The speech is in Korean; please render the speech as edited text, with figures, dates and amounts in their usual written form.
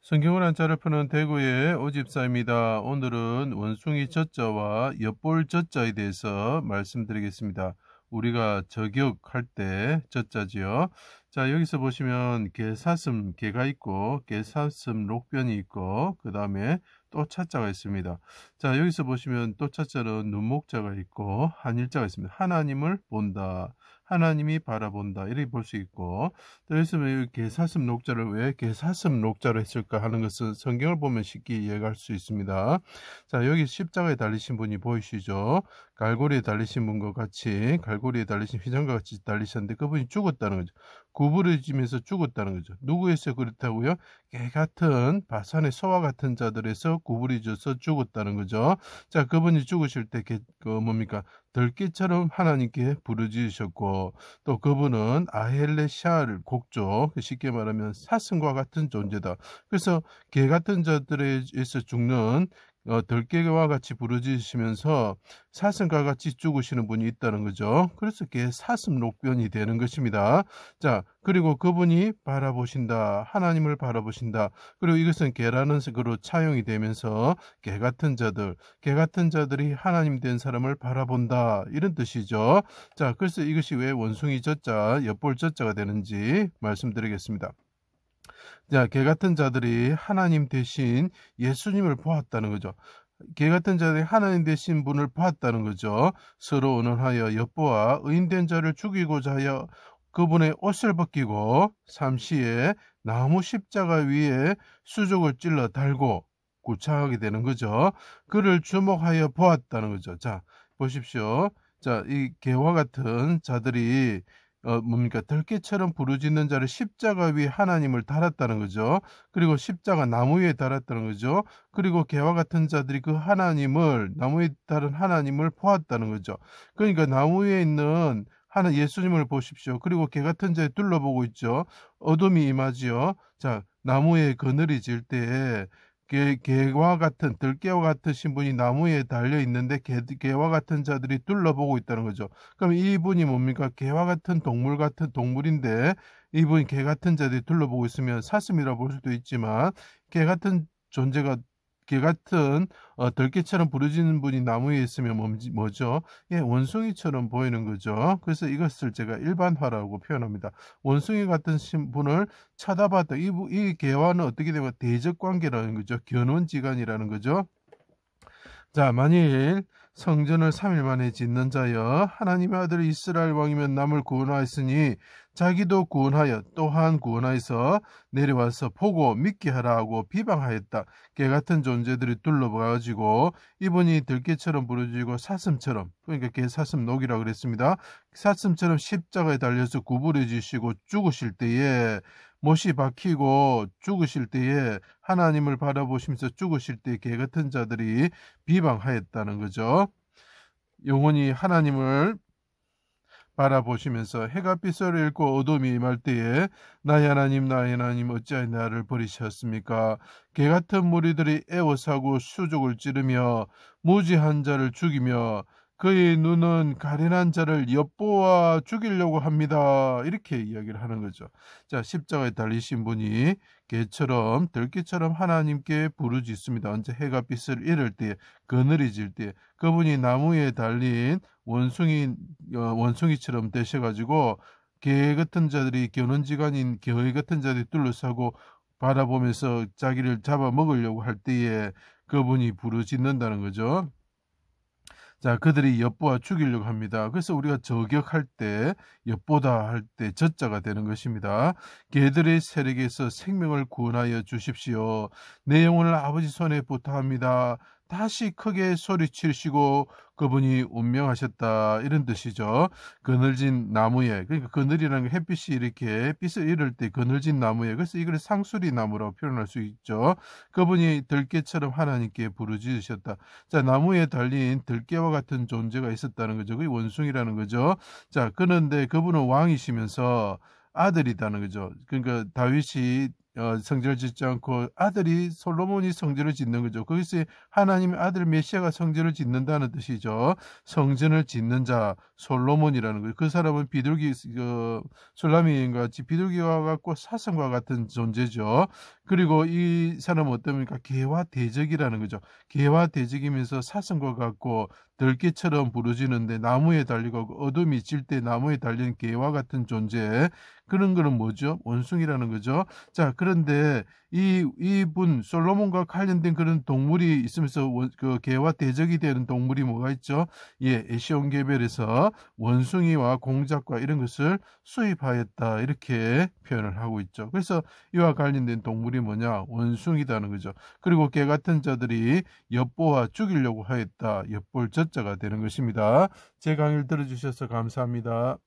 성경을 한자를 푸는 대구의 오집사입니다. 오늘은 원숭이 젖자와 엿볼 젖자에 대해서 말씀드리겠습니다. 우리가 저격할 때 젖자지요. 자, 여기서 보시면 개사슴 개가 있고 개사슴 록변이 있고 그 다음에 또 차자가 있습니다. 자, 여기서 보시면 또 차자는 눈목자가 있고 한일자가 있습니다. 하나님을 본다. 하나님이 바라본다. 이렇게 볼 수 있고, 또 여기서 이 개사슴 녹자를 왜 개사슴 녹자로 했을까 하는 것은 성경을 보면 쉽게 이해할 수 있습니다. 자, 여기 십자가에 달리신 분이 보이시죠? 갈고리에 달리신 분과 같이 갈고리에 달리신 휘장과 같이 달리셨는데 그분이 죽었다는 거죠. 구부러지면서 죽었다는 거죠. 누구에서 그렇다고요? 개 같은 바산의 소와 같은 자들에서 구부러져서 죽었다는 거죠. 자, 그분이 죽으실 때 뭡니까? 들깨처럼 하나님께 부르짖으셨고, 또 그분은 아헬레샤를 곡조, 쉽게 말하면 사슴과 같은 존재다. 그래서 개 같은 자들에서 죽는 들깨와 같이 부르짖으시면서 사슴과 같이 죽으시는 분이 있다는 거죠. 그래서 개 사슴 녹변이 되는 것입니다. 자, 그리고 그분이 바라보신다. 하나님을 바라보신다. 그리고 이것은 개라는 색으로 차용이 되면서 개 같은 자들이 하나님 된 사람을 바라본다. 이런 뜻이죠. 자, 그래서 이것이 왜 원숭이 젖자, 엿볼 젖자가 되는지 말씀드리겠습니다. 자, 개 같은 자들이 하나님 대신 예수님을 보았다는 거죠. 개 같은 자들이 하나님 되신 분을 보았다는 거죠. 서로 언언하여 엿보아 의인된 자를 죽이고자 하여 그분의 옷을 벗기고 삼시에 나무 십자가 위에 수족을 찔러 달고 구차하게 되는 거죠. 그를 주목하여 보았다는 거죠. 자, 보십시오. 자, 이 개와 같은 자들이 뭡니까? 들깨처럼 부르짖는 자를 십자가 위에 하나님을 달았다는 거죠. 그리고 십자가 나무 위에 달았다는 거죠. 그리고 개와 같은 자들이 그 하나님을, 나무 위에 달은 하나님을 보았다는 거죠. 그러니까 나무 위에 있는 예수님을 보십시오. 그리고 개 같은 자에 둘러보고 있죠. 어둠이 임하지요. 자, 나무에 그늘이 질 때에 개와 같은 들깨와 같으신 분이 나무에 달려 있는데 개와 같은 자들이 둘러보고 있다는 거죠. 그럼 이분이 뭡니까? 개와 같은 동물인데 이분이 개 같은 자들이 둘러보고 있으면 사슴이라 볼 수도 있지만 개 같은 존재가 개 같은 들깨처럼 부르짖는 분이 나무 위에 있으면 뭐죠? 예, 원숭이처럼 보이는 거죠. 그래서 이것을 제가 일반화라고 표현합니다. 원숭이 같은 분을 쳐다봤다. 이 개와는 어떻게 되면 대적 관계라는 거죠. 견원지간이라는 거죠. 자, 만일 성전을 3일 만에 짓는 자여 하나님의 아들 이스라엘 왕이면 남을 구원하였으니 자기도 구원하여 또한 구원하여서 내려와서 보고 믿게 하라 하고 비방하였다. 개 같은 존재들이 둘러가지고 이분이 들깨처럼 부르짖고 사슴처럼, 그러니까 개 사슴 녹이라고 그랬습니다. 사슴처럼 십자가에 달려서 구부러지시고 죽으실 때에 못이 박히고 죽으실 때에 하나님을 바라보시면서 죽으실 때 개 같은 자들이 비방하였다는 거죠. 영원히 하나님을 바라보시면서 해가 빛을 잃고 어둠이 임할 때에 나의 하나님 어찌하여 나를 버리셨습니까? 개 같은 무리들이 애워싸고 수족을 찌르며 무지한 자를 죽이며 그의 눈은 가련한 자를 엿보아 죽이려고 합니다. 이렇게 이야기를 하는 거죠. 자, 십자가에 달리신 분이 개처럼 들깨처럼 하나님께 부르짖습니다. 언제 해가 빛을 잃을 때, 그늘이 질 때, 그분이 나무에 달린 원숭이처럼 되셔가지고 개 같은 자들이 견원지간인 개 같은 자들이 둘러싸고 바라보면서 자기를 잡아먹으려고 할 때에 그분이 부르짖는다는 거죠. 자, 그들이 엿보아 죽이려고 합니다. 그래서 우리가 저격할 때, 엿보다 할 때 젖자가 되는 것입니다. 개들의 세력에서 생명을 구원하여 주십시오. 내 영혼을 아버지 손에 부탁합니다. 다시 크게 소리치시고 그분이 운명하셨다. 이런 뜻이죠. 그늘진 나무에, 그러니까 그늘이라는 게 햇빛이 이렇게 빛을 잃을 때 그늘진 나무에, 그래서 이걸 상수리 나무라고 표현할 수 있죠. 그분이 들깨처럼 하나님께 부르짖으셨다. 자, 나무에 달린 들깨와 같은 존재가 있었다는 거죠. 그게 원숭이라는 거죠. 자, 그런데 그분은 왕이시면서 아들이다는 거죠. 그러니까 다윗이 성전을 짓지 않고 아들이 솔로몬이 성전을 짓는 거죠. 거기서 하나님의 아들 메시아가 성전을 짓는다는 뜻이죠. 성전을 짓는 자 솔로몬이라는 거예요. 그 사람은 비둘기 술라미인과 같이 비둘기와 같고 사슴과 같은 존재죠. 그리고 이 사람은 어떻습니까? 개와 대적이라는 거죠. 개와 대적이면서 사슴과 같고 들개처럼 부러지는데 나무에 달리고 어둠이 질 때 나무에 달리는 개와 같은 존재, 그런 거는 뭐죠? 원숭이라는 거죠. 자, 그런데 이분 솔로몬과 관련된 그런 동물이 있으면서 그 개와 대적이 되는 동물이 뭐가 있죠? 예, 에시온게벨에서 원숭이와 공작과 이런 것을 수입하였다, 이렇게 표현을 하고 있죠. 그래서 이와 관련된 동물이 뭐냐? 원숭이다는 거죠. 그리고 개 같은 자들이 엿보아 죽이려고 하였다. 엿볼 젖자가 되는 것입니다. 제 강의를 들어주셔서 감사합니다.